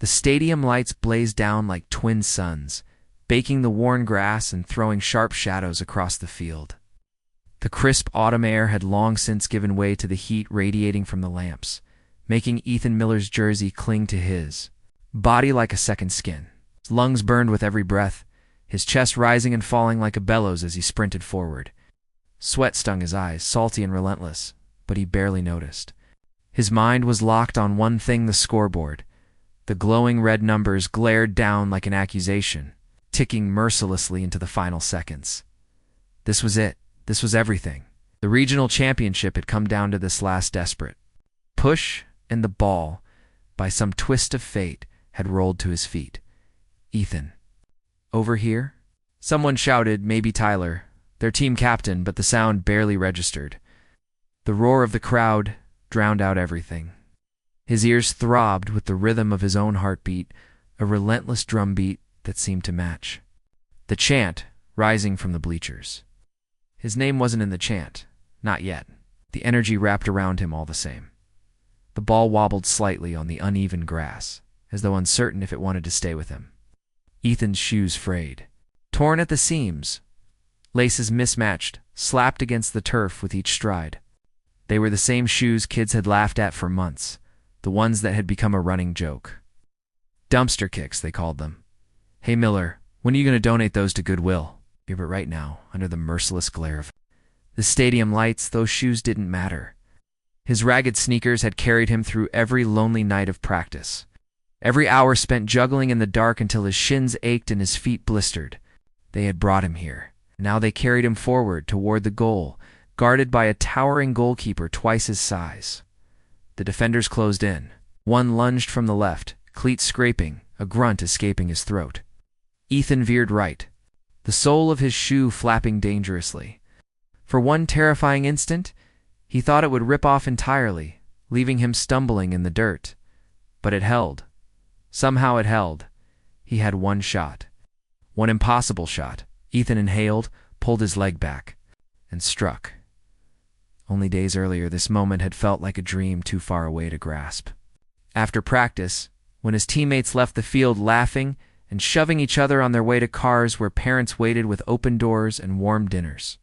The stadium lights blazed down like twin suns, baking the worn grass and throwing sharp shadows across the field. The crisp autumn air had long since given way to the heat radiating from the lamps, making Ethan Miller's jersey cling to his body like a second skin. His lungs burned with every breath, his chest rising and falling like a bellows as he sprinted forward. Sweat stung his eyes, salty and relentless, but he barely noticed. His mind was locked on one thing: the scoreboard. The glowing red numbers glared down like an accusation, ticking mercilessly into the final seconds. This was it. This was everything. The regional championship had come down to this last desperate push, and the ball, by some twist of fate, had rolled to his feet. Ethan. Over here? Someone shouted, maybe Tyler, their team captain, but the sound barely registered. The roar of the crowd drowned out everything. His ears throbbed with the rhythm of his own heartbeat, a relentless drumbeat that seemed to match the chant rising from the bleachers. His name wasn't in the chant, not yet. The energy wrapped around him all the same. The ball wobbled slightly on the uneven grass, as though uncertain if it wanted to stay with him. Ethan's shoes frayed, torn at the seams, laces mismatched, slapped against the turf with each stride. They were the same shoes kids had laughed at for months, the ones that had become a running joke. Dumpster kicks, they called them. Hey Miller, when are you going to donate those to Goodwill? But right now, under the merciless glare of the stadium lights, those shoes didn't matter. His ragged sneakers had carried him through every lonely night of practice, every hour spent juggling in the dark until his shins ached and his feet blistered. They had brought him here. Now they carried him forward toward the goal, guarded by a towering goalkeeper twice his size. The defenders closed in. One lunged from the left, cleats scraping, a grunt escaping his throat. Ethan veered right, the sole of his shoe flapping dangerously. For one terrifying instant, he thought it would rip off entirely, leaving him stumbling in the dirt. But it held. Somehow it held. He had one shot. One impossible shot. Ethan inhaled, pulled his leg back, and struck. Only days earlier, this moment had felt like a dream too far away to grasp. After practice, when his teammates left the field laughing and shoving each other on their way to cars where parents waited with open doors and warm dinners,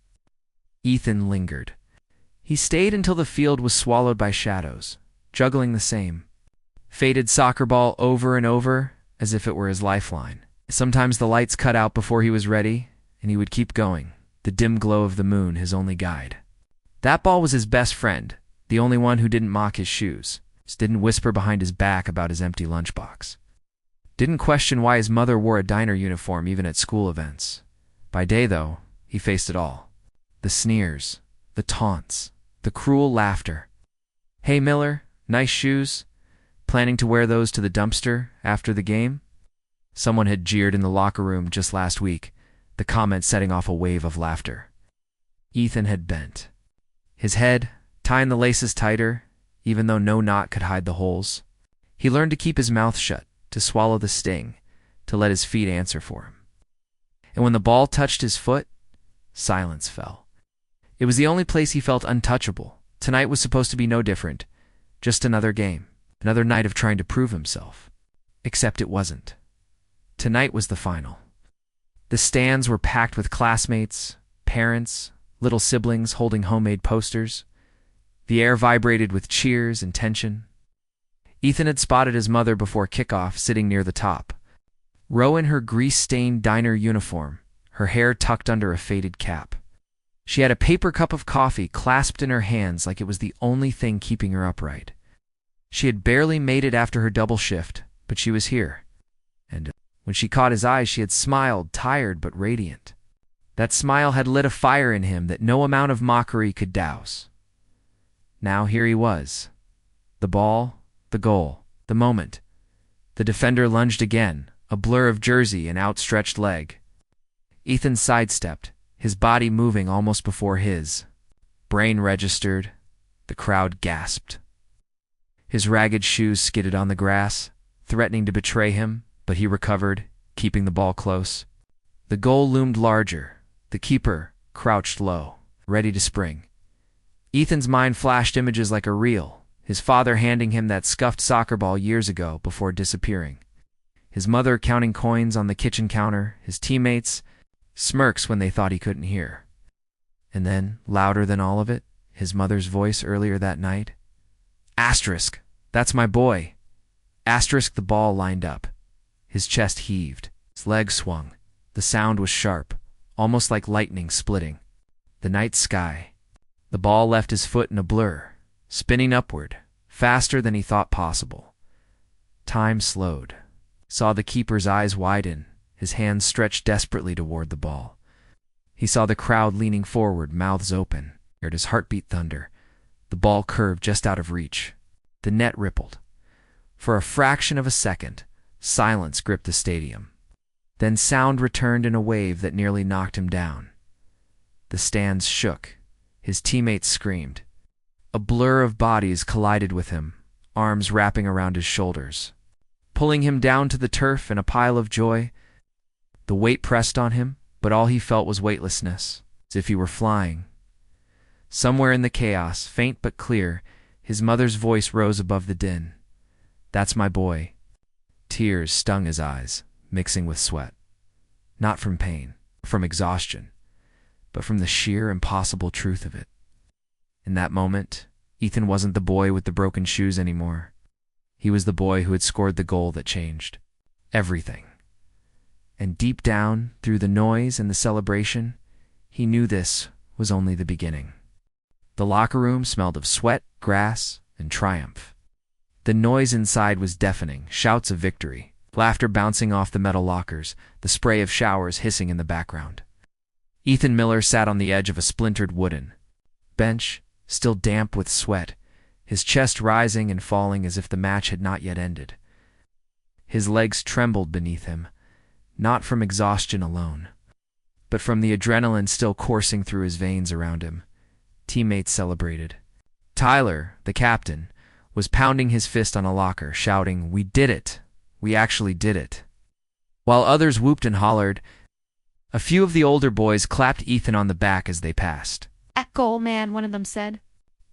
Ethan lingered. He stayed until the field was swallowed by shadows, juggling the same faded soccer ball over and over as if it were his lifeline. Sometimes the lights cut out before he was ready, and he would keep going, the dim glow of the moon his only guide. That ball was his best friend, the only one who didn't mock his shoes, didn't whisper behind his back about his empty lunchbox, didn't question why his mother wore a diner uniform even at school events. By day, though, he faced it all. The sneers, the taunts, the cruel laughter. Hey Miller, nice shoes? Planning to wear those to the dumpster after the game? Someone had jeered in the locker room just last week, the comment setting off a wave of laughter. Ethan had bent. His head, tying the laces tighter, even though no knot could hide the holes. He learned to keep his mouth shut, to swallow the sting, to let his feet answer for him. And when the ball touched his foot, silence fell. It was the only place he felt untouchable. Tonight was supposed to be no different, just another game, another night of trying to prove himself. Except it wasn't. Tonight was the final. The stands were packed with classmates, parents, little siblings holding homemade posters. The air vibrated with cheers and tension. Ethan had spotted his mother before kickoff, sitting near the top, row in her grease-stained diner uniform, her hair tucked under a faded cap. She had a paper cup of coffee clasped in her hands like it was the only thing keeping her upright. She had barely made it after her double shift, but she was here. And when she caught his eyes, she had smiled, tired but radiant. That smile had lit a fire in him that no amount of mockery could douse. Now here he was. The ball, the goal, the moment. The defender lunged again, a blur of jersey and outstretched leg. Ethan sidestepped, his body moving almost before his. Brain registered. The crowd gasped. His ragged shoes skidded on the grass, threatening to betray him, but he recovered, keeping the ball close. The goal loomed larger. The keeper crouched low, ready to spring. Ethan's mind flashed images like a reel, his father handing him that scuffed soccer ball years ago before disappearing. his mother counting coins on the kitchen counter, his teammates, smirks when they thought he couldn't hear. And then, louder than all of it, his mother's voice earlier that night. Asterisk, that's my boy. Asterisk, the ball lined up. His chest heaved. His legs swung. The sound was sharp, almost like lightning splitting. The night sky. The ball left his foot in a blur, spinning upward, faster than he thought possible. Time slowed. Saw the keeper's eyes widen, his hands stretched desperately toward the ball. He saw the crowd leaning forward, mouths open, heard his heartbeat thunder. The ball curved just out of reach. The net rippled. For a fraction of a second, silence gripped the stadium. Then sound returned in a wave that nearly knocked him down. The stands shook. His teammates screamed. A blur of bodies collided with him, arms wrapping around his shoulders, pulling him down to the turf in a pile of joy. The weight pressed on him, but all he felt was weightlessness, as if he were flying. Somewhere in the chaos, faint but clear, his mother's voice rose above the din. That's my boy. Tears stung his eyes, mixing with sweat. Not from pain, from exhaustion, but from the sheer impossible truth of it. In that moment, Ethan wasn't the boy with the broken shoes anymore. He was the boy who had scored the goal that changed everything. And deep down, through the noise and the celebration, he knew this was only the beginning. The locker room smelled of sweat, grass, and triumph. The noise inside was deafening, shouts of victory, laughter bouncing off the metal lockers, the spray of showers hissing in the background. Ethan Miller sat on the edge of a splintered wooden bench, still damp with sweat, his chest rising and falling as if the match had not yet ended. His legs trembled beneath him, not from exhaustion alone, but from the adrenaline still coursing through his veins around him. Teammates celebrated. Tyler, the captain, was pounding his fist on a locker, shouting, "We did it! We actually did it!" While others whooped and hollered, a few of the older boys clapped Ethan on the back as they passed. "That goal, man," one of them said,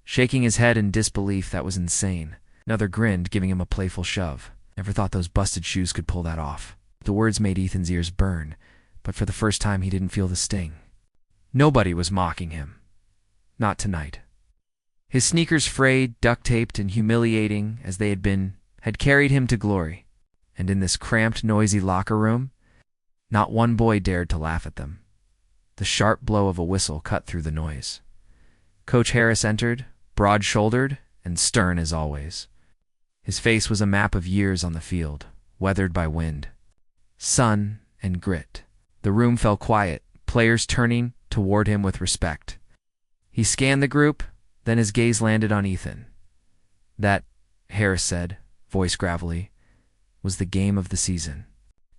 shaking his head in disbelief. That was insane. Another grinned, giving him a playful shove. Never thought those busted shoes could pull that off. The words made Ethan's ears burn, but for the first time he didn't feel the sting. Nobody was mocking him. Not tonight. His sneakers, frayed, duct-taped, and humiliating as they had carried him to glory. And in this cramped, noisy locker room, not one boy dared to laugh at them. The sharp blow of a whistle cut through the noise. Coach Harris entered, broad-shouldered and stern as always. His face was a map of years on the field, weathered by wind, sun, and grit. The room fell quiet, players turning toward him with respect. He scanned the group, then his gaze landed on Ethan. That, Harris said, voice gravelly, was the game of the season.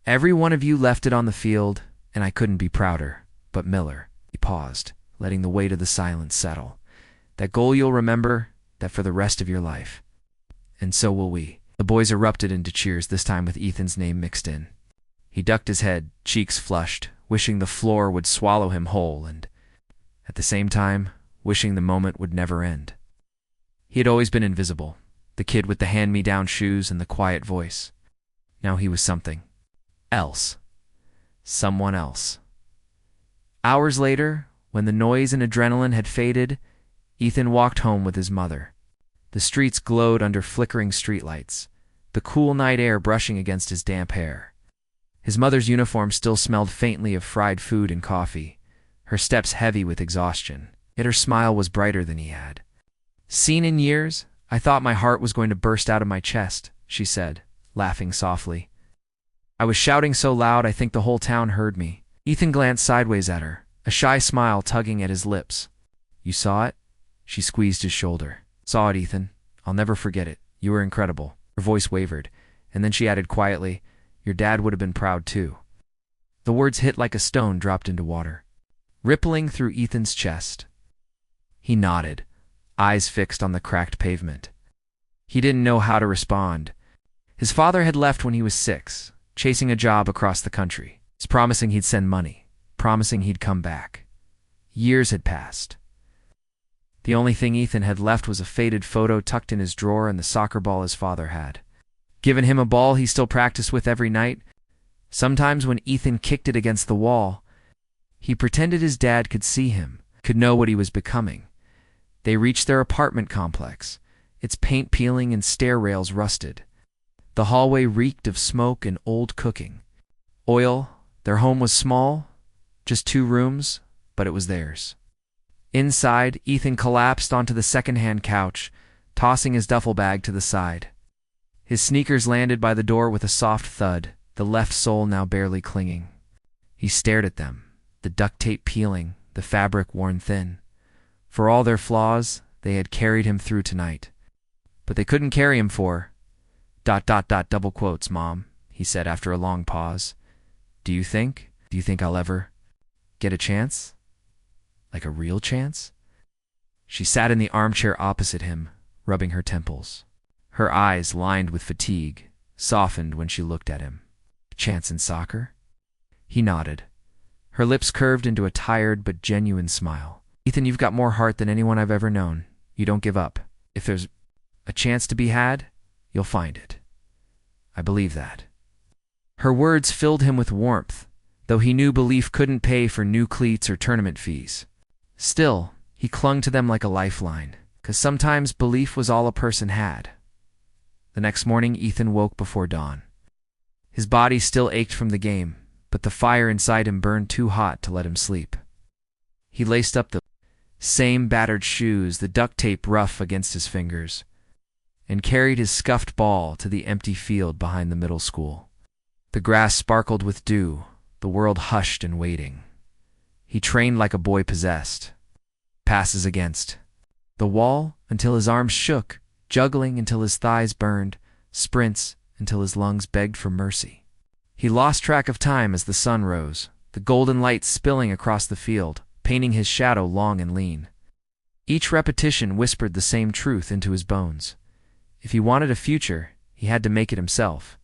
Every one of you left it on the field, and I couldn't be prouder. But Miller, he paused, letting the weight of the silence settle. That goal you'll remember, that for the rest of your life. And so will we. The boys erupted into cheers, this time with Ethan's name mixed in. He ducked his head, cheeks flushed, wishing the floor would swallow him whole, and, at the same time, wishing the moment would never end. He had always been invisible, the kid with the hand-me-down shoes and the quiet voice. Now he was something else. Someone else. Hours later, when the noise and adrenaline had faded, Ethan walked home with his mother. The streets glowed under flickering streetlights, the cool night air brushing against his damp hair. His mother's uniform still smelled faintly of fried food and coffee, her steps heavy with exhaustion, yet her smile was brighter than he had. "Seen in years, I thought my heart was going to burst out of my chest," she said, laughing softly. "I was shouting so loud I think the whole town heard me." Ethan glanced sideways at her, a shy smile tugging at his lips. "You saw it?" She squeezed his shoulder. "Saw it, Ethan. I'll never forget it. You were incredible." Her voice wavered, and then she added quietly, "Your dad would have been proud too." The words hit like a stone dropped into water, rippling through Ethan's chest. He nodded, eyes fixed on the cracked pavement. He didn't know how to respond. His father had left when he was 6, chasing a job across the country. He's promising he'd send money, promising he'd come back. Years had passed. The only thing Ethan had left was a faded photo tucked in his drawer and the soccer ball his father had. given him a ball he still practiced with every night. Sometimes when Ethan kicked it against the wall, he pretended his dad could see him, could know what he was becoming. They reached their apartment complex, its paint peeling and stair rails rusted. The hallway reeked of smoke and old cooking. Oil. Their home was small, just 2 rooms, but it was theirs. Inside, Ethan collapsed onto the second-hand couch, tossing his duffel bag to the side. His sneakers landed by the door with a soft thud, the left sole now barely clinging. He stared at them, the duct tape peeling, the fabric worn thin. For all their flaws, they had carried him through tonight. But they couldn't carry him for... ... double quotes, Mom, he said after a long pause. Do you think I'll ever get a chance? Like a real chance? She sat in the armchair opposite him, rubbing her temples. Her eyes, lined with fatigue, softened when she looked at him. Chance in soccer? He nodded. Her lips curved into a tired but genuine smile. Ethan, you've got more heart than anyone I've ever known. You don't give up. If there's a chance to be had, you'll find it. I believe that. Her words filled him with warmth, though he knew belief couldn't pay for new cleats or tournament fees. Still, he clung to them like a lifeline, 'cause sometimes belief was all a person had. The next morning, Ethan woke before dawn. His body still ached from the game, but the fire inside him burned too hot to let him sleep. He laced up the same battered shoes, the duct tape rough against his fingers, and carried his scuffed ball to the empty field behind the middle school. The grass sparkled with dew, the world hushed and waiting. He trained like a boy possessed. Passes against the wall until his arms shook, juggling until his thighs burned, sprints until his lungs begged for mercy. He lost track of time as the sun rose, the golden light spilling across the field, painting his shadow long and lean. Each repetition whispered the same truth into his bones. If he wanted a future, he had to make it himself.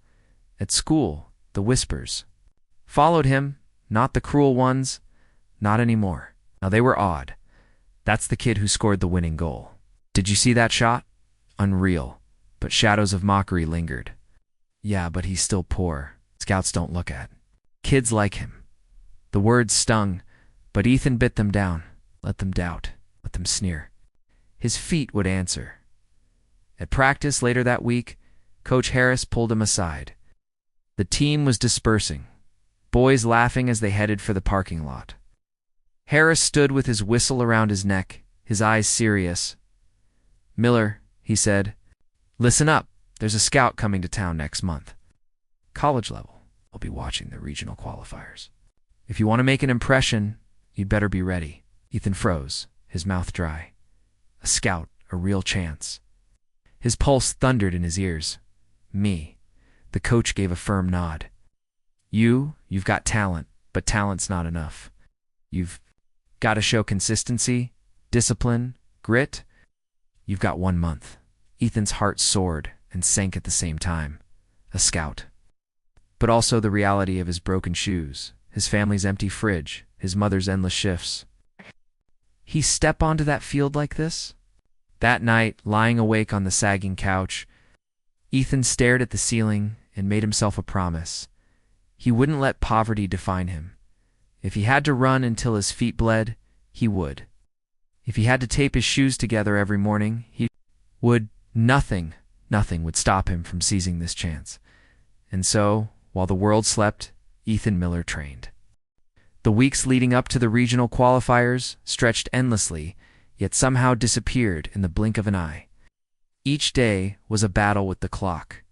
At school, the whispers followed him, not the cruel ones, not anymore. Now they were odd. That's the kid who scored the winning goal. Did you see that shot? Unreal, but shadows of mockery lingered. Yeah, but he's still poor. Scouts don't look at kids like him. The words stung, but Ethan bit them down. Let them doubt. Let them sneer. His feet would answer. At practice later that week, Coach Harris pulled him aside. The team was dispersing, boys laughing as they headed for the parking lot. Harris stood with his whistle around his neck, his eyes serious. Miller, he said, listen up. There's a scout coming to town next month. College level. I'll be watching the regional qualifiers. If you want to make an impression, you'd better be ready. Ethan froze, his mouth dry. A scout, a real chance. His pulse thundered in his ears. Me. The coach gave a firm nod. You've got talent, but talent's not enough. You've got to show consistency, discipline, grit. You've got 1 month. Ethan's heart soared and sank at the same time. A scout. But also the reality of his broken shoes, his family's empty fridge, his mother's endless shifts. He step onto that field like this? That night, lying awake on the sagging couch, Ethan stared at the ceiling and made himself a promise. He wouldn't let poverty define him. If he had to run until his feet bled, he would. If he had to tape his shoes together every morning, he would. Nothing would stop him from seizing this chance. And so, while the world slept, Ethan Miller trained. The weeks leading up to the regional qualifiers stretched endlessly, yet somehow disappeared in the blink of an eye. Each day was a battle with the clock.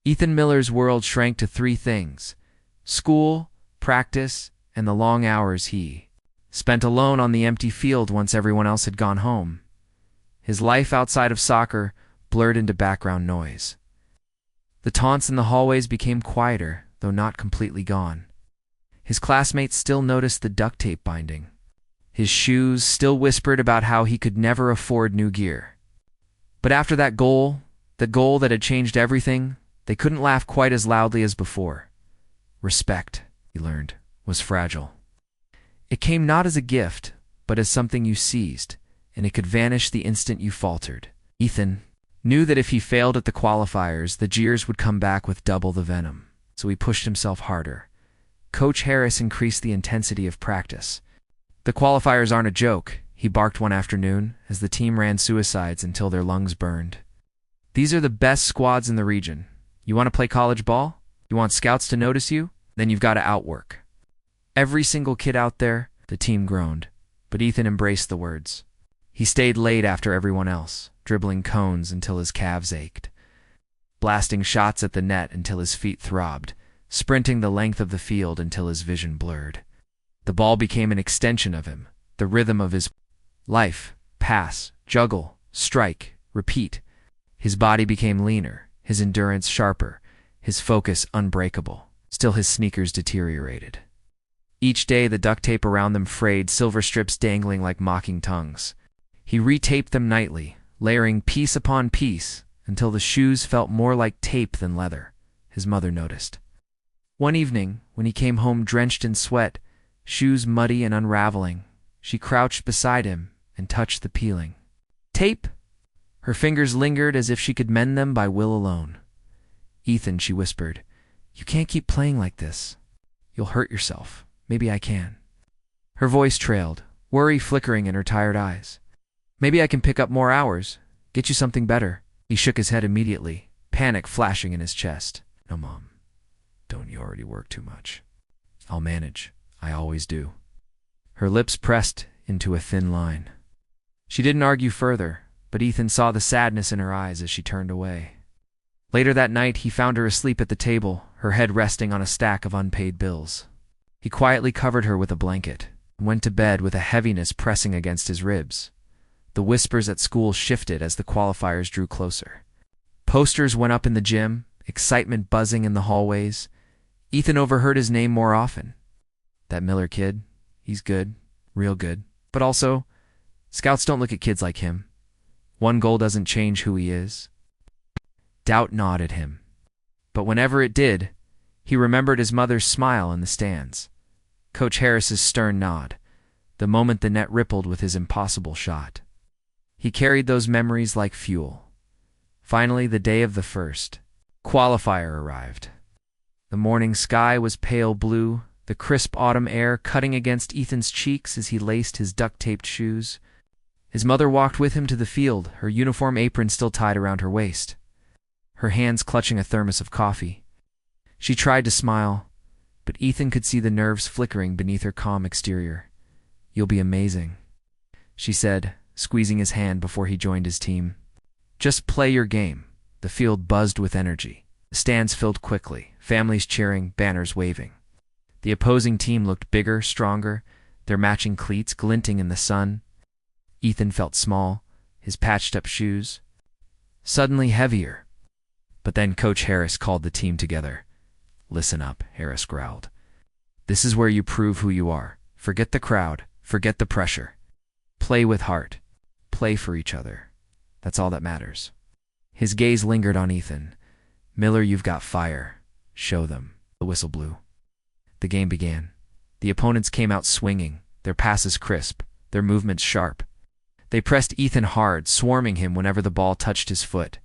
Ethan Miller's world shrank to 3 things: school, practice, and the long hours he spent alone on the empty field once everyone else had gone home. His life outside of soccer blurred into background noise. The taunts in the hallways became quieter, though not completely gone. His classmates still noticed the duct tape binding. His shoes still whispered about how he could never afford new gear. But after that goal, the goal that had changed everything, they couldn't laugh quite as loudly as before. Respect, he learned, was fragile. It came not as a gift, but as something you seized, and it could vanish the instant you faltered. Ethan, knew that if he failed at the qualifiers, the jeers would come back with double the venom. So he pushed himself harder. Coach Harris increased the intensity of practice. The qualifiers aren't a joke, he barked one afternoon as the team ran suicides until their lungs burned. These are the best squads in the region. You want to play college ball? You want scouts to notice you? Then you've got to outwork. Every single kid out there, the team groaned, but Ethan embraced the words. He stayed late after everyone else, dribbling cones until his calves ached, blasting shots at the net until his feet throbbed, sprinting the length of the field until his vision blurred. The ball became an extension of him, the rhythm of his life. Pass, juggle, strike, repeat. His body became leaner, his endurance sharper, his focus unbreakable. Still his sneakers deteriorated. Each day the duct tape around them frayed, silver strips dangling like mocking tongues. He retaped them nightly, layering piece upon piece, until the shoes felt more like tape than leather. His mother noticed. One evening, when he came home drenched in sweat, shoes muddy and unraveling, she crouched beside him and touched the peeling. Tape? Her fingers lingered as if she could mend them by will alone. Ethan, she whispered, you can't keep playing like this. You'll hurt yourself. Maybe I can. Her voice trailed, worry flickering in her tired eyes. Maybe I can pick up more hours, get you something better. He shook his head immediately, panic flashing in his chest. No, Mom. Don't you already work too much? I'll manage. I always do. Her lips pressed into a thin line. She didn't argue further, but Ethan saw the sadness in her eyes as she turned away. Later that night, he found her asleep at the table, her head resting on a stack of unpaid bills. He quietly covered her with a blanket and went to bed with a heaviness pressing against his ribs. The whispers at school shifted as the qualifiers drew closer. Posters went up in the gym, excitement buzzing in the hallways. Ethan overheard his name more often. That Miller kid, he's good, real good. But also, scouts don't look at kids like him. One goal doesn't change who he is. Doubt gnawed at him. But whenever it did, he remembered his mother's smile in the stands, Coach Harris's stern nod, the moment the net rippled with his impossible shot. He carried those memories like fuel. Finally, the day of the first qualifier arrived. The morning sky was pale blue, the crisp autumn air cutting against Ethan's cheeks as he laced his duct-taped shoes. His mother walked with him to the field, her uniform apron still tied around her waist, her hands clutching a thermos of coffee. She tried to smile, but Ethan could see the nerves flickering beneath her calm exterior. You'll be amazing, she said, squeezing his hand before he joined his team. Just play your game. The field buzzed with energy. The stands filled quickly, families cheering, banners waving. The opposing team looked bigger, stronger, their matching cleats glinting in the sun. Ethan felt small, his patched-up shoes suddenly heavier. But then Coach Harris called the team together. Listen up, Harris growled. This is where you prove who you are. Forget the crowd, forget the pressure. Play with heart. Play for each other. That's all that matters. His gaze lingered on Ethan. Miller, you've got fire. Show them. The whistle blew. The game began. The opponents came out swinging, their passes crisp, their movements sharp. They pressed Ethan hard, swarming him whenever the ball touched his foot.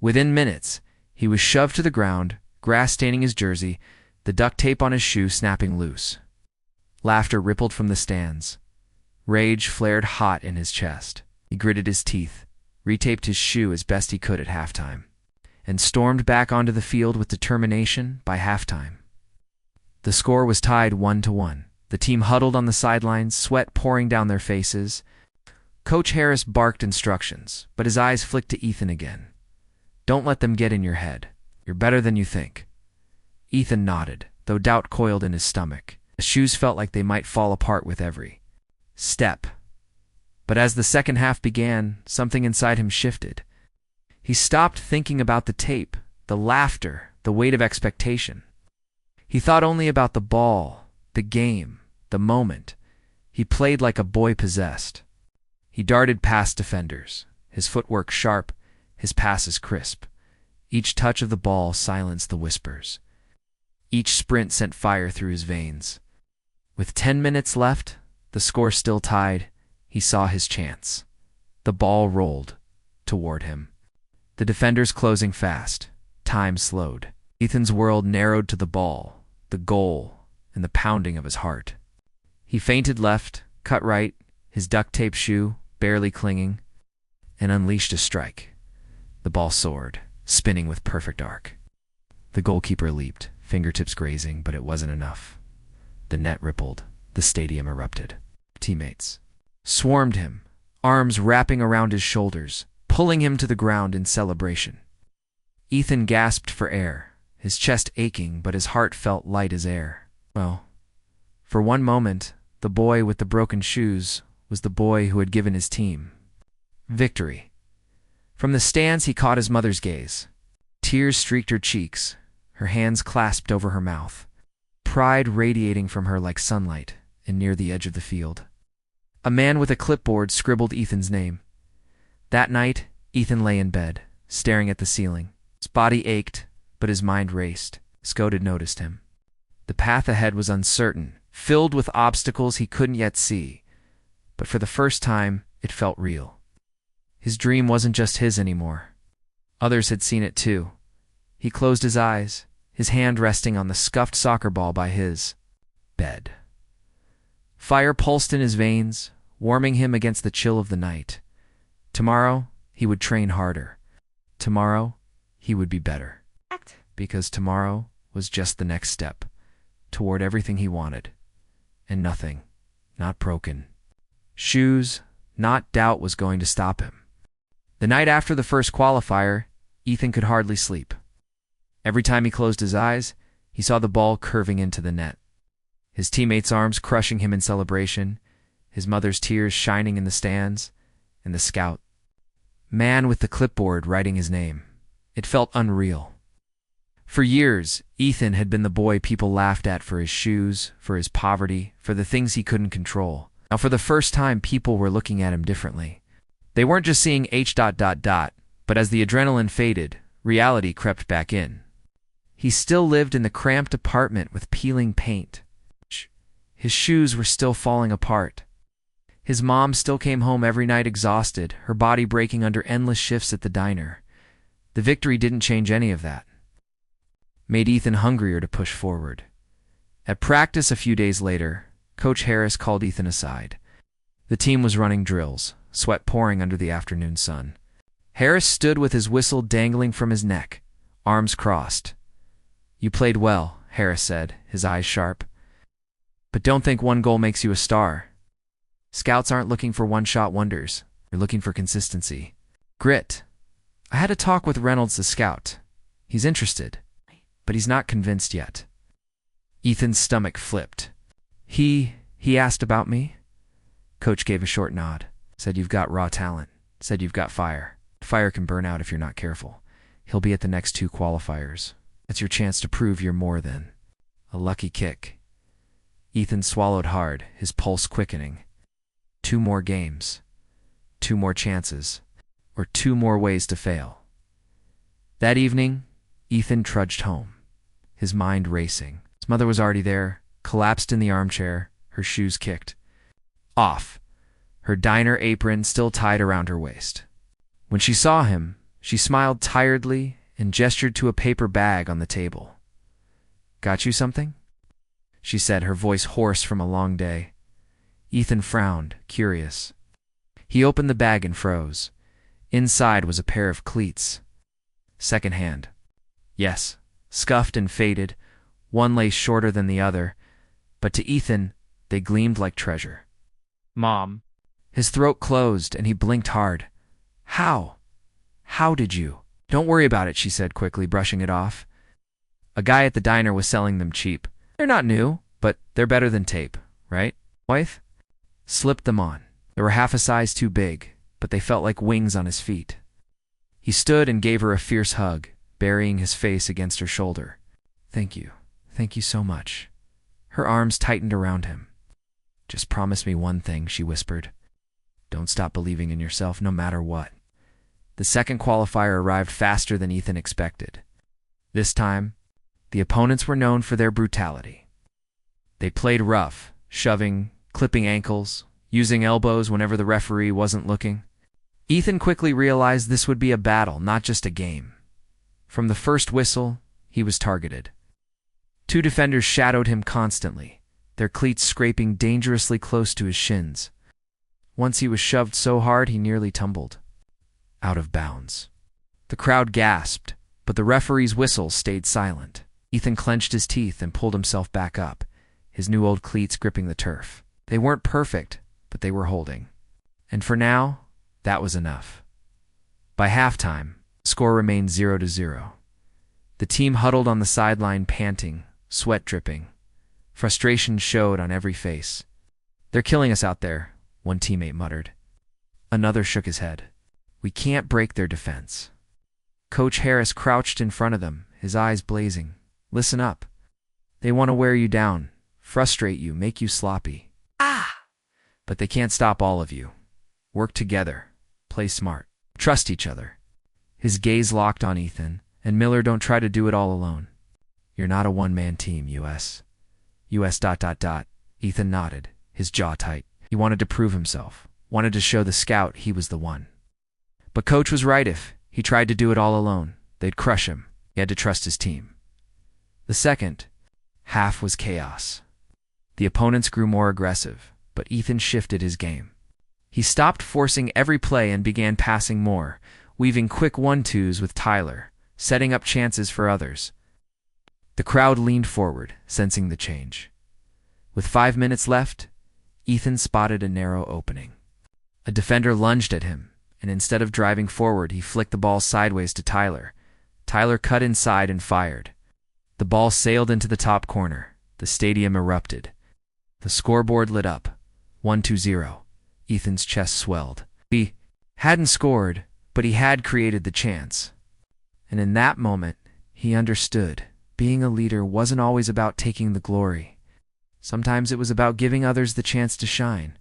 Within minutes, he was shoved to the ground, grass staining his jersey, the duct tape on his shoe snapping loose. Laughter rippled from the stands. Rage flared hot in his chest. He gritted his teeth, retaped his shoe as best he could at halftime, and stormed back onto the field with determination by halftime. The score was tied 1-1. The team huddled on the sidelines, sweat pouring down their faces. Coach Harris barked instructions, but his eyes flicked to Ethan again. Don't let them get in your head. You're better than you think. Ethan nodded, though doubt coiled in his stomach. The shoes felt like they might fall apart with every step. But as the second half began, something inside him shifted. He stopped thinking about the tape, the laughter, the weight of expectation. He thought only about the ball, the game, the moment. He played like a boy possessed. He darted past defenders, his footwork sharp, his passes crisp. Each touch of the ball silenced the whispers. Each sprint sent fire through his veins. With 10 minutes left, the score still tied, he saw his chance. The ball rolled toward him. The defenders closing fast. Time slowed. Ethan's world narrowed to the ball, the goal, and the pounding of his heart. He feinted left, cut right, his duct-tape shoe barely clinging, and unleashed a strike. The ball soared, spinning with perfect arc. The goalkeeper leaped, fingertips grazing, but it wasn't enough. The net rippled. The stadium erupted. Teammates swarmed him, arms wrapping around his shoulders, pulling him to the ground in celebration. Ethan gasped for air, his chest aching, but his heart felt light as air. Well, for one moment, the boy with the broken shoes was the boy who had given his team victory. From the stands, he caught his mother's gaze. Tears streaked her cheeks, her hands clasped over her mouth, pride radiating from her like sunlight, and near the edge of the field. A man with a clipboard scribbled Ethan's name. That night, Ethan lay in bed, staring at the ceiling. His body ached, but his mind raced. Scott had noticed him. The path ahead was uncertain, filled with obstacles he couldn't yet see, but for the first time, it felt real. His dream wasn't just his anymore. Others had seen it too. He closed his eyes, his hand resting on the scuffed soccer ball by his bed. Fire pulsed in his veins, warming him against the chill of the night. Tomorrow, he would train harder. Tomorrow, he would be better. Because tomorrow was just the next step toward everything he wanted. And nothing, not broken shoes, not doubt, was going to stop him. The night after the first qualifier, Ethan could hardly sleep. Every time he closed his eyes, he saw the ball curving into the net. His teammates' arms crushing him in celebration, his mother's tears shining in the stands, and the scout man with the clipboard writing his name. It felt unreal. For years, Ethan had been the boy people laughed at for his shoes, for his poverty, for the things he couldn't control. Now, for the first time, people were looking at him differently. They weren't just seeing H... but as the adrenaline faded, reality crept back in. He still lived in the cramped apartment with peeling paint. His shoes were still falling apart. His mom still came home every night exhausted, her body breaking under endless shifts at the diner. The victory didn't change any of that. Made Ethan hungrier to push forward. At practice a few days later, Coach Harris called Ethan aside. The team was running drills, sweat pouring under the afternoon sun. Harris stood with his whistle dangling from his neck, arms crossed. "You played well," Harris said, his eyes sharp. "But don't think one goal makes you a star. Scouts aren't looking for one-shot wonders. They're looking for consistency. Grit. I had a talk with Reynolds, the scout. He's interested, but he's not convinced yet." Ethan's stomach flipped. He asked about me?" Coach gave a short nod. "Said you've got raw talent. Said you've got fire. Fire can burn out if you're not careful. He'll be at the next 2 qualifiers. That's your chance to prove you're more than a lucky kick." Ethan swallowed hard, his pulse quickening. 2 more games. 2 more chances. Or 2 more ways to fail. That evening, Ethan trudged home, his mind racing. His mother was already there, collapsed in the armchair, her shoes kicked off, her diner apron still tied around her waist. When she saw him, she smiled tiredly and gestured to a paper bag on the table. "Got you something?" she said, her voice hoarse from a long day. Ethan frowned, curious. He opened the bag and froze. Inside was a pair of cleats. Second-hand. Yes, scuffed and faded, one lace shorter than the other, but to Ethan, they gleamed like treasure. "Mom." His throat closed, and he blinked hard. "How? How did you?" "Don't worry about it," she said quickly, brushing it off. "A guy at the diner was selling them cheap. They're not new, but they're better than tape, right, wife?" Slipped them on. They were half a size too big, but they felt like wings on his feet. He stood and gave her a fierce hug, burying his face against her shoulder. Thank you so much." Her arms tightened around him. "Just promise me one thing," she whispered. "Don't stop believing in yourself, no matter what." The second qualifier arrived faster than Ethan expected. This time, the opponents were known for their brutality. They played rough, shoving, clipping ankles, using elbows whenever the referee wasn't looking. Ethan quickly realized this would be a battle, not just a game. From the first whistle, he was targeted. Two defenders shadowed him constantly, their cleats scraping dangerously close to his shins. Once he was shoved so hard he nearly tumbled. Out of bounds. The crowd gasped, but the referee's whistle stayed silent. Ethan clenched his teeth and pulled himself back up, his new old cleats gripping the turf. They weren't perfect, but they were holding. And for now, that was enough. By halftime, the score remained 0-0. The team huddled on the sideline panting, sweat dripping. Frustration showed on every face. "They're killing us out there," one teammate muttered. Another shook his head. "We can't break their defense." Coach Harris crouched in front of them, his eyes blazing. "Listen up. They want to wear you down, frustrate you, make you sloppy. But they can't stop all of you. Work together. Play smart. Trust each other." His gaze locked on Ethan. "And Miller, don't try to do it all alone. You're not a one-man team, US. US ... Ethan nodded, his jaw tight. He wanted to prove himself, wanted to show the scout he was the one. But Coach was right. If he tried to do it all alone, they'd crush him. He had to trust his team. The second half was chaos. The opponents grew more aggressive, but Ethan shifted his game. He stopped forcing every play and began passing more, weaving quick 1-2s with Tyler, setting up chances for others. The crowd leaned forward, sensing the change. With 5 minutes left, Ethan spotted a narrow opening. A defender lunged at him, and instead of driving forward, he flicked the ball sideways to Tyler. Tyler cut inside and fired. The ball sailed into the top corner. The stadium erupted. The scoreboard lit up. 1-0. Ethan's chest swelled. He hadn't scored, but he had created the chance. And in that moment, he understood. Being a leader wasn't always about taking the glory. Sometimes it was about giving others the chance to shine.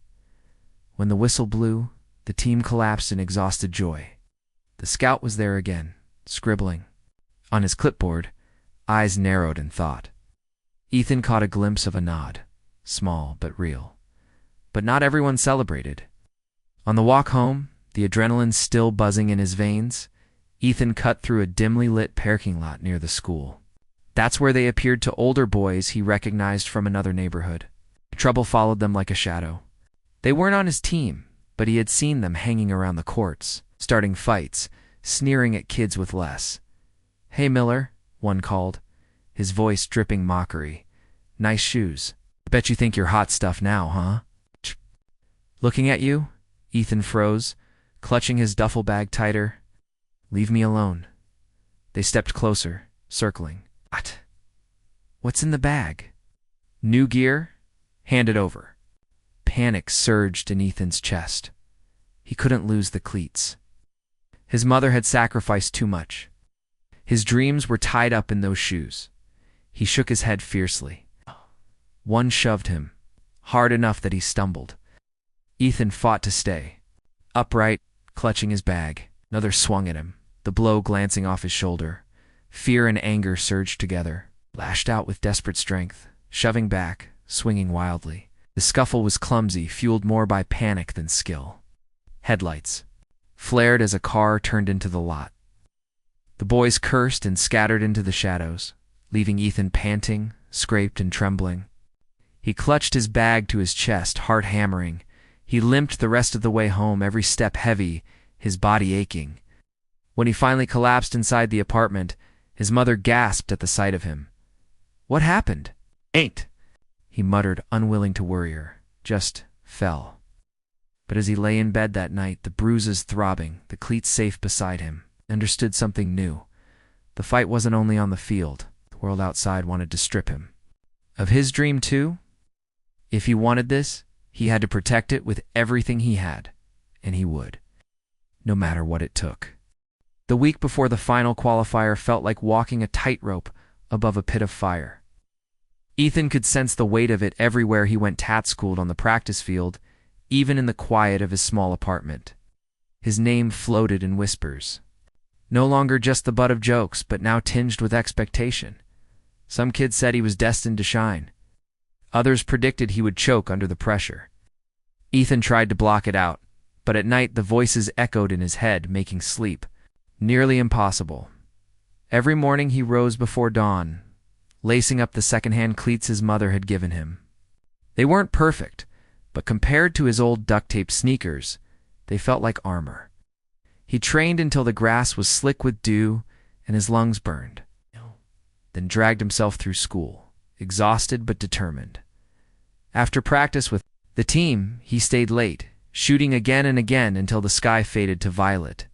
When the whistle blew, the team collapsed in exhausted joy. The scout was there again, scribbling. On his clipboard, eyes narrowed in thought. Ethan caught a glimpse of a nod, small but real. But not everyone celebrated. On the walk home, the adrenaline still buzzing in his veins, Ethan cut through a dimly lit parking lot near the school. That's where they appeared to older boys he recognized from another neighborhood. Trouble followed them like a shadow. They weren't on his team, but he had seen them hanging around the courts, starting fights, sneering at kids with less. "Hey, Miller," one called, his voice dripping mockery. "Nice shoes. Bet you think you're hot stuff now, huh?" Looking at you, Ethan froze, clutching his duffel bag tighter. "Leave me alone." They stepped closer, circling. "What? What's in the bag?" "New gear? Hand it over." Panic surged in Ethan's chest. He couldn't lose the cleats. His mother had sacrificed too much. His dreams were tied up in those shoes. He shook his head fiercely. One shoved him, hard enough that he stumbled. Ethan fought to stay, upright, clutching his bag. Another swung at him, the blow glancing off his shoulder. Fear and anger surged together, lashed out with desperate strength, shoving back, swinging wildly. The scuffle was clumsy, fueled more by panic than skill. Headlights flared as a car turned into the lot. The boys cursed and scattered into the shadows, leaving Ethan panting, scraped and trembling. He clutched his bag to his chest, heart hammering. He limped the rest of the way home, every step heavy, his body aching. When he finally collapsed inside the apartment, his mother gasped at the sight of him. "What happened?" "Ain't," he muttered, unwilling to worry her. "Just fell." But as he lay in bed that night, the bruises throbbing, the cleats safe beside him, understood something new. The fight wasn't only on the field. The world outside wanted to strip him of his dream too. If he wanted this, he had to protect it with everything he had, and he would, no matter what it took. The week before the final qualifier felt like walking a tightrope above a pit of fire. Ethan could sense the weight of it everywhere he went, tat-schooled on the practice field, even in the quiet of his small apartment. His name floated in whispers. No longer just the butt of jokes, but now tinged with expectation. Some kids said he was destined to shine. Others predicted he would choke under the pressure. Ethan tried to block it out, but at night the voices echoed in his head, making sleep nearly impossible. Every morning he rose before dawn, lacing up the second-hand cleats his mother had given him. They weren't perfect, but compared to his old duct-tape sneakers, they felt like armor. He trained until the grass was slick with dew and his lungs burned, then dragged himself through school, exhausted but determined. After practice with the team, he stayed late, shooting again and again until the sky faded to violet.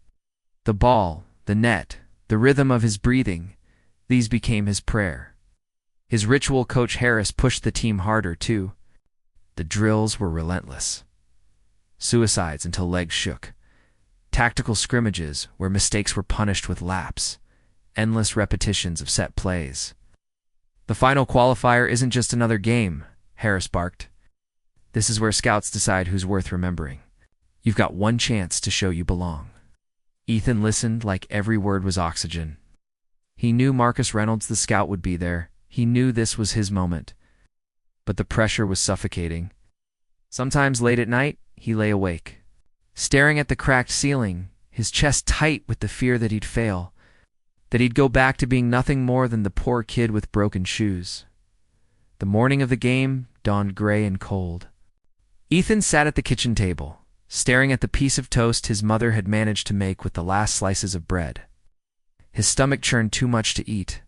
The ball, the net, the rhythm of his breathing, these became his prayer. His ritual. Coach Harris pushed the team harder, too. The drills were relentless. Suicides until legs shook. Tactical scrimmages where mistakes were punished with laps. Endless repetitions of set plays. The final qualifier isn't just another game, Harris barked. This is where scouts decide who's worth remembering. You've got one chance to show you belong. Ethan listened like every word was oxygen. He knew Marcus Reynolds, the scout, would be there. He knew this was his moment. But the pressure was suffocating. Sometimes late at night, he lay awake, staring at the cracked ceiling, his chest tight with the fear that he'd fail, that he'd go back to being nothing more than the poor kid with broken shoes. The morning of the game dawned gray and cold. Ethan sat at the kitchen table, staring at the piece of toast his mother had managed to make with the last slices of bread. His stomach churned too much to eat.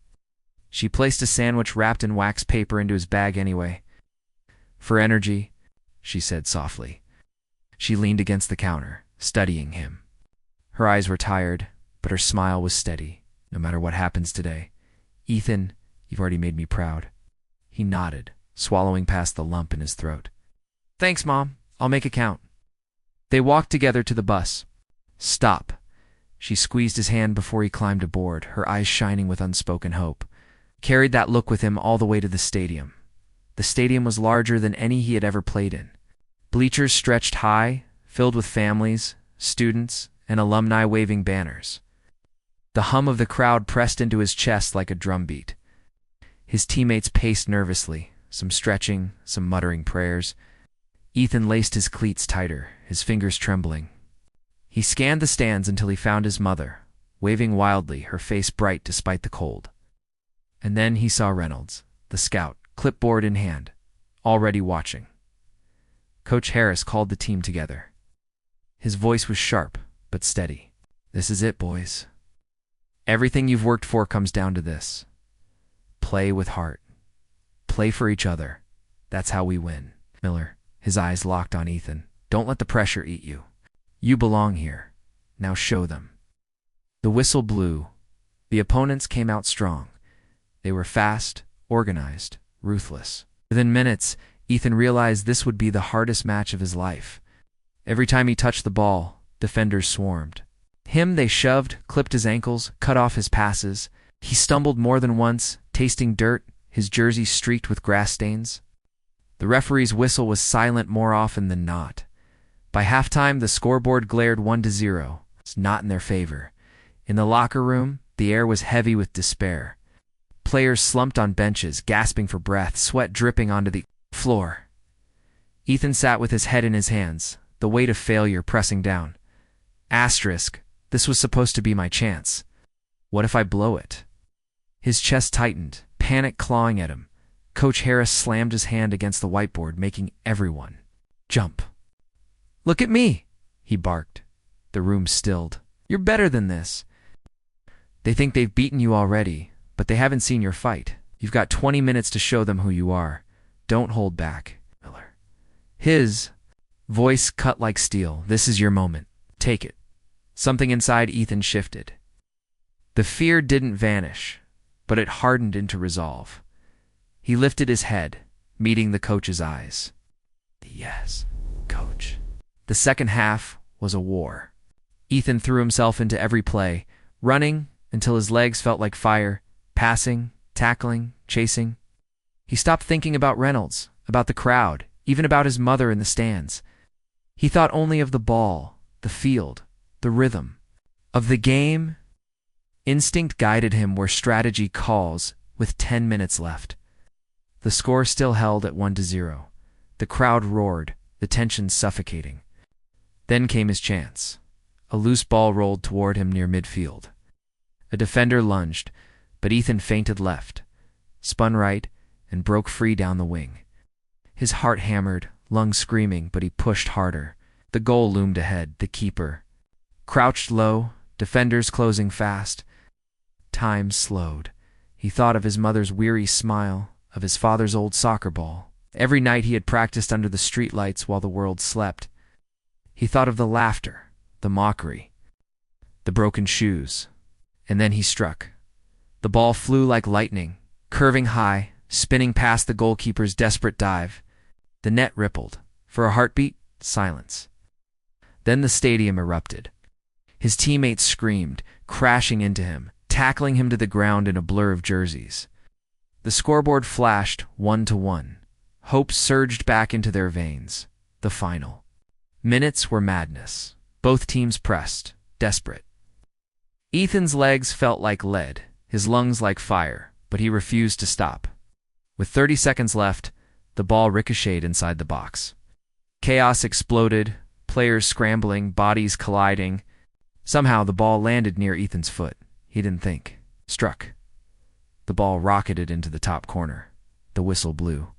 She placed a sandwich wrapped in wax paper into his bag anyway. "For energy," she said softly. She leaned against the counter, studying him. Her eyes were tired, but her smile was steady. "No matter what happens today, Ethan, you've already made me proud." He nodded, swallowing past the lump in his throat. "Thanks, Mom. I'll make it count." They walked together to the bus. "Stop." She squeezed his hand before he climbed aboard, her eyes shining with unspoken hope. Carried that look with him all the way to the stadium. The stadium was larger than any he had ever played in. Bleachers stretched high, filled with families, students, and alumni waving banners. The hum of the crowd pressed into his chest like a drumbeat. His teammates paced nervously, some stretching, some muttering prayers. Ethan laced his cleats tighter, his fingers trembling. He scanned the stands until he found his mother, waving wildly, her face bright despite the cold. And then he saw Reynolds, the scout, clipboard in hand, already watching. Coach Harris called the team together. His voice was sharp, but steady. "This is it, boys. Everything you've worked for comes down to this. Play with heart. Play for each other. That's how we win." Miller, his eyes locked on Ethan. "Don't let the pressure eat you. You belong here. Now show them." The whistle blew. The opponents came out strong. They were fast, organized, ruthless. Within minutes, Ethan realized this would be the hardest match of his life. Every time he touched the ball, defenders swarmed. Him they shoved, clipped his ankles, cut off his passes. He stumbled more than once, tasting dirt, his jersey streaked with grass stains. The referee's whistle was silent more often than not. By halftime, the scoreboard glared 1-0. It's not in their favor. In the locker room, the air was heavy with despair. Players slumped on benches, gasping for breath, sweat dripping onto the floor. Ethan sat with his head in his hands, the weight of failure pressing down. Asterisk, this was supposed to be my chance. What if I blow it? His chest tightened, panic clawing at him. Coach Harris slammed his hand against the whiteboard, making everyone jump. "Look at me," he barked. The room stilled. "You're better than this. They think they've beaten you already, but they haven't seen your fight. You've got 20 minutes to show them who you are. Don't hold back." Miller. His voice cut like steel. "This is your moment. Take it." Something inside Ethan shifted. The fear didn't vanish, but it hardened into resolve. He lifted his head, meeting the coach's eyes. "Yes, coach." The second half was a war. Ethan threw himself into every play, running until his legs felt like fire, passing, tackling, chasing. He stopped thinking about Reynolds, about the crowd, even about his mother in the stands. He thought only of the ball, the field, the rhythm. Of the game, instinct guided him where strategy calls with 10 minutes left. The score still held at 1-0. The crowd roared, the tension suffocating. Then came his chance. A loose ball rolled toward him near midfield. A defender lunged, but Ethan feinted left, spun right, and broke free down the wing. His heart hammered, lungs screaming, but he pushed harder. The goal loomed ahead, the keeper crouched low, defenders closing fast. Time slowed. He thought of his mother's weary smile, of his father's old soccer ball. Every night he had practiced under the streetlights while the world slept. He thought of the laughter, the mockery, the broken shoes. And then he struck. The ball flew like lightning, curving high, spinning past the goalkeeper's desperate dive. The net rippled. For a heartbeat, silence. Then the stadium erupted. His teammates screamed, crashing into him, tackling him to the ground in a blur of jerseys. The scoreboard flashed 1-1. Hope surged back into their veins. The final. Minutes were madness. Both teams pressed, desperate. Ethan's legs felt like lead, his lungs like fire, but he refused to stop. With 30 seconds left, the ball ricocheted inside the box. Chaos exploded, players scrambling, bodies colliding. Somehow the ball landed near Ethan's foot. He didn't think. Struck. The ball rocketed into the top corner. The whistle blew.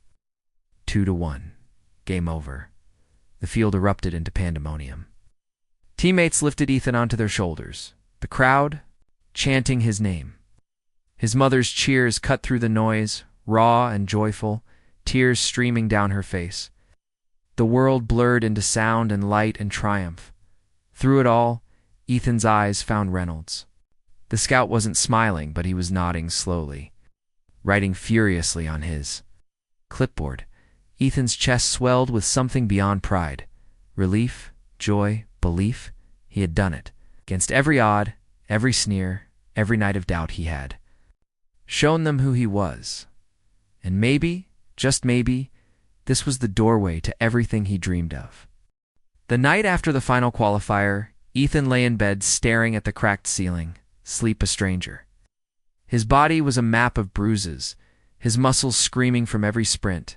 2-1. Game over. The field erupted into pandemonium. Teammates lifted Ethan onto their shoulders. The crowd, chanting his name. His mother's cheers cut through the noise, raw and joyful, tears streaming down her face. The world blurred into sound and light and triumph. Through it all, Ethan's eyes found Reynolds. The scout wasn't smiling, but he was nodding slowly, writing furiously on his clipboard. Ethan's chest swelled with something beyond pride. Relief, joy, belief. He had done it. Against every odd, every sneer, every night of doubt he had. Shown them who he was. And maybe, just maybe, this was the doorway to everything he dreamed of. The night after the final qualifier, Ethan lay in bed staring at the cracked ceiling, sleep a stranger. His body was a map of bruises, his muscles screaming from every sprint,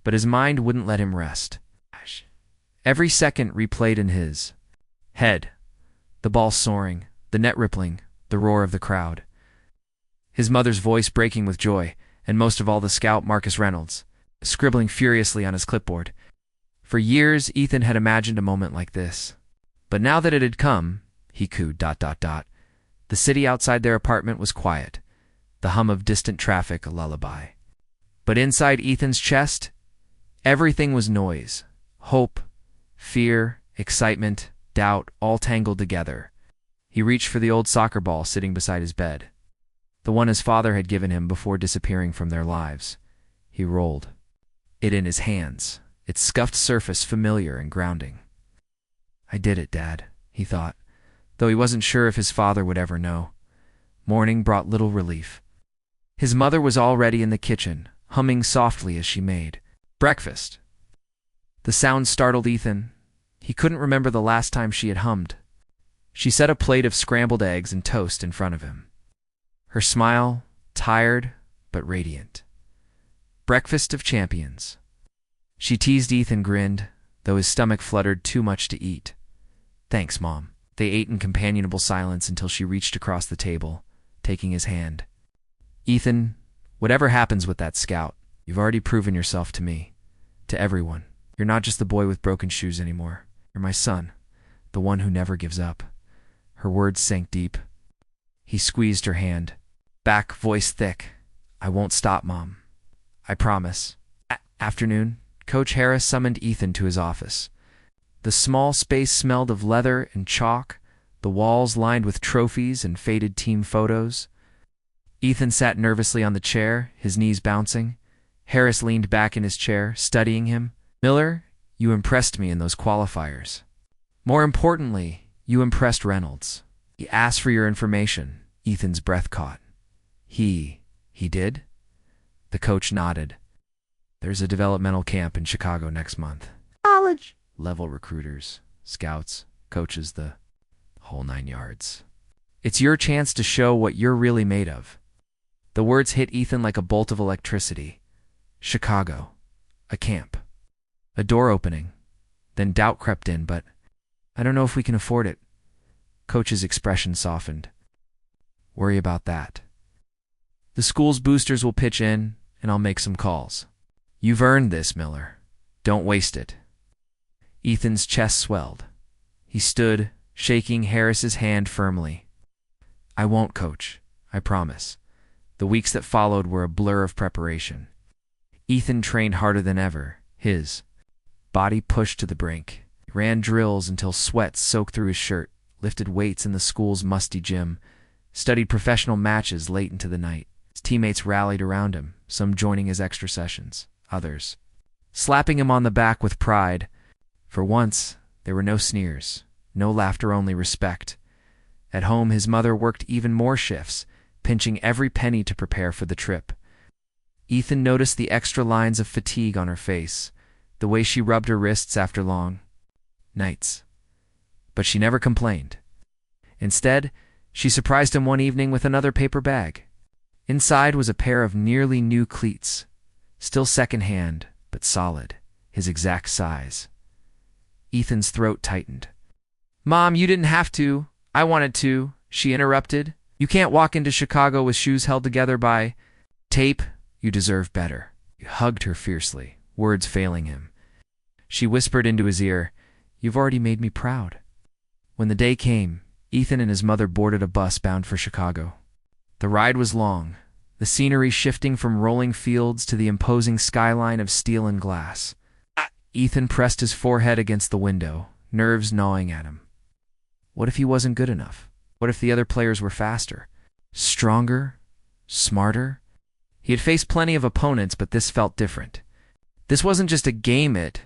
but his mind wouldn't let him rest. Every second replayed in his head, the ball soaring, the net rippling, the roar of the crowd. His mother's voice breaking with joy, and most of all the scout Marcus Reynolds, scribbling furiously on his clipboard. For years, Ethan had imagined a moment like this. But now that it had come, he cooed ... The city outside their apartment was quiet, the hum of distant traffic a lullaby. But inside Ethan's chest, everything was noise, hope, fear, excitement, doubt, all tangled together. He reached for the old soccer ball sitting beside his bed, the one his father had given him before disappearing from their lives. He rolled it in his hands, its scuffed surface familiar and grounding. I did it, Dad, he thought, though he wasn't sure if his father would ever know. Morning brought little relief. His mother was already in the kitchen, humming softly as she made breakfast. The sound startled Ethan. He couldn't remember the last time she had hummed. She set a plate of scrambled eggs and toast in front of him. Her smile, tired but radiant. Breakfast of champions. She teased Ethan, grinned, though his stomach fluttered too much to eat. Thanks, Mom. They ate in companionable silence until she reached across the table, taking his hand. Ethan, whatever happens with that scout, you've already proven yourself to me, to everyone. You're not just the boy with broken shoes anymore. You're my son, the one who never gives up. Her words sank deep. He squeezed her hand. Back, voice thick. I won't stop, Mom. I promise. Afternoon, Coach Harris summoned Ethan to his office. The small space smelled of leather and chalk, the walls lined with trophies and faded team photos. Ethan sat nervously on the chair, his knees bouncing. Harris leaned back in his chair, studying him. Miller, you impressed me in those qualifiers. More importantly, you impressed Reynolds. He asked for your information. Ethan's breath caught. He did? The coach nodded. There's a developmental camp in Chicago next month. College. Level recruiters, scouts, coaches, the whole 9 yards. It's your chance to show what you're really made of. The words hit Ethan like a bolt of electricity. Chicago. A camp. A door opening. Then doubt crept in, but I don't know if we can afford it. Coach's expression softened. Worry about that. The school's boosters will pitch in, and I'll make some calls. You've earned this, Miller. Don't waste it. Ethan's chest swelled. He stood, shaking Harris's hand firmly. I won't, Coach. I promise. The weeks that followed were a blur of preparation. Ethan trained harder than ever, his body pushed to the brink. He ran drills until sweat soaked through his shirt, lifted weights in the school's musty gym, studied professional matches late into the night. His teammates rallied around him, some joining his extra sessions, others slapping him on the back with pride. For once, there were no sneers, no laughter, only respect. At home, his mother worked even more shifts, pinching every penny to prepare for the trip. Ethan noticed the extra lines of fatigue on her face, the way she rubbed her wrists after long nights. But she never complained. Instead, she surprised him one evening with another paper bag. Inside was a pair of nearly new cleats, still second-hand, but solid, his exact size. Ethan's throat tightened. Mom, you didn't have to. I wanted to, she interrupted. You can't walk into Chicago with shoes held together by tape. You deserve better. He hugged her fiercely, words failing him. She whispered into his ear, You've already made me proud. When the day came, Ethan and his mother boarded a bus bound for Chicago. The ride was long, the scenery shifting from rolling fields to the imposing skyline of steel and glass. Ethan pressed his forehead against the window, nerves gnawing at him. What if he wasn't good enough? What if the other players were faster, stronger, smarter? He had faced plenty of opponents, but this felt different. This wasn't just a game, it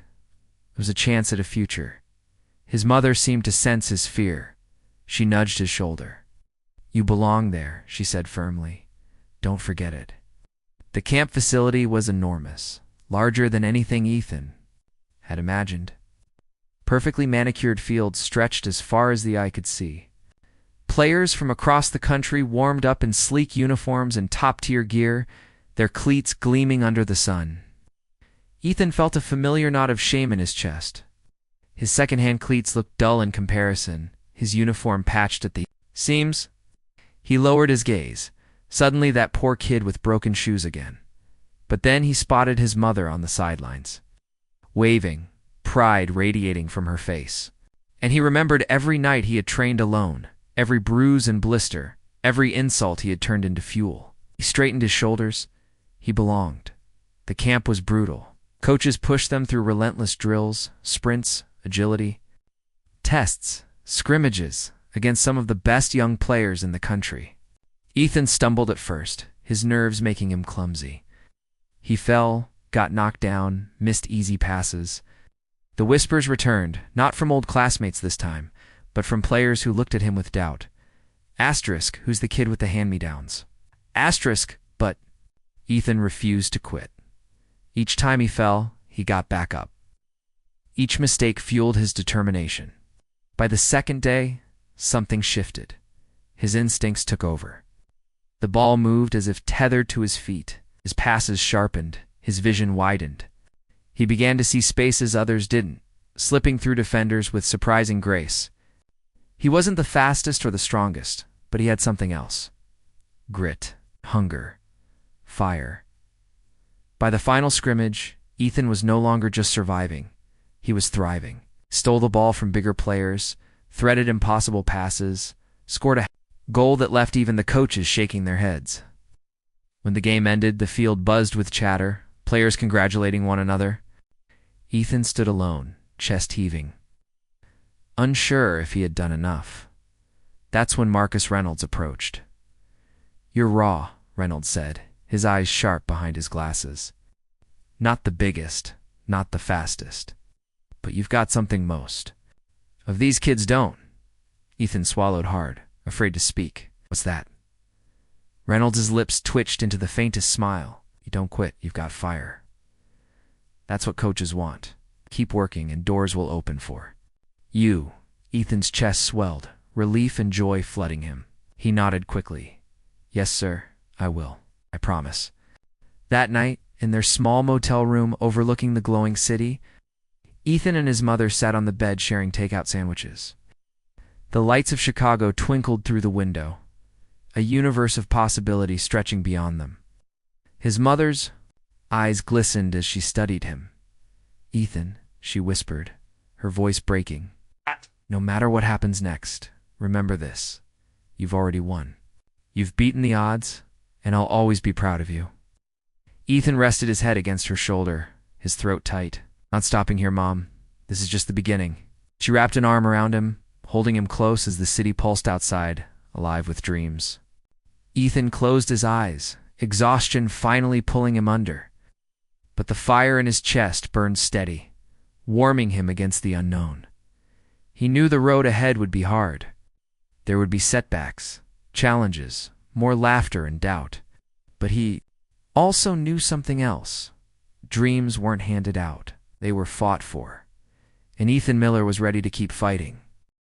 was a chance at a future. His mother seemed to sense his fear. She nudged his shoulder. You belong there, she said firmly. Don't forget it. The camp facility was enormous, larger than anything Ethan had imagined. Perfectly manicured fields stretched as far as the eye could see. Players from across the country warmed up in sleek uniforms and top-tier gear, their cleats gleaming under the sun. Ethan felt a familiar knot of shame in his chest. His second-hand cleats looked dull in comparison, his uniform patched at the seams. He lowered his gaze. Suddenly, that poor kid with broken shoes again. But then he spotted his mother on the sidelines, waving, pride radiating from her face. And he remembered every night he had trained alone, every bruise and blister, every insult he had turned into fuel. He straightened his shoulders. He belonged. The camp was brutal. Coaches pushed them through relentless drills, sprints, agility, tests, scrimmages against some of the best young players in the country. Ethan stumbled at first, his nerves making him clumsy. He fell, got knocked down, missed easy passes. The whispers returned, not from old classmates this time, but from players who looked at him with doubt. Asterisk, who's the kid with the hand-me-downs? Asterisk, but Ethan refused to quit. Each time he fell, he got back up. Each mistake fueled his determination. By the second day, something shifted. His instincts took over. The ball moved as if tethered to his feet. His passes sharpened, his vision widened. He began to see spaces others didn't, slipping through defenders with surprising grace. He wasn't the fastest or the strongest, but he had something else. Grit, hunger, fire. By the final scrimmage, Ethan was no longer just surviving. He was thriving. Stole the ball from bigger players, threaded impossible passes, scored a goal that left even the coaches shaking their heads. When the game ended, the field buzzed with chatter, players congratulating one another. Ethan stood alone, chest heaving, unsure if he had done enough. That's when Marcus Reynolds approached. You're raw, Reynolds said, his eyes sharp behind his glasses. Not the biggest, not the fastest, but you've got something most of these kids don't. Ethan swallowed hard, afraid to speak. What's that? Reynolds' lips twitched into the faintest smile. You don't quit, you've got fire. That's what coaches want. Keep working and doors will open for you. Ethan's chest swelled, relief and joy flooding him. He nodded quickly. Yes, sir, I will. I promise. That night, in their small motel room overlooking the glowing city, Ethan and his mother sat on the bed sharing takeout sandwiches. The lights of Chicago twinkled through the window, a universe of possibility stretching beyond them. His mother's eyes glistened as she studied him. "Ethan," she whispered, her voice breaking. "No matter what happens next, remember this. You've already won. You've beaten the odds, and I'll always be proud of you." Ethan rested his head against her shoulder, his throat tight. "Not stopping here, Mom. This is just the beginning." She wrapped an arm around him, holding him close as the city pulsed outside, alive with dreams. Ethan closed his eyes, exhaustion finally pulling him under. But the fire in his chest burned steady, warming him against the unknown. He knew the road ahead would be hard. There would be setbacks, challenges, more laughter and doubt. But he also knew something else. Dreams weren't handed out. They were fought for. And Ethan Miller was ready to keep fighting.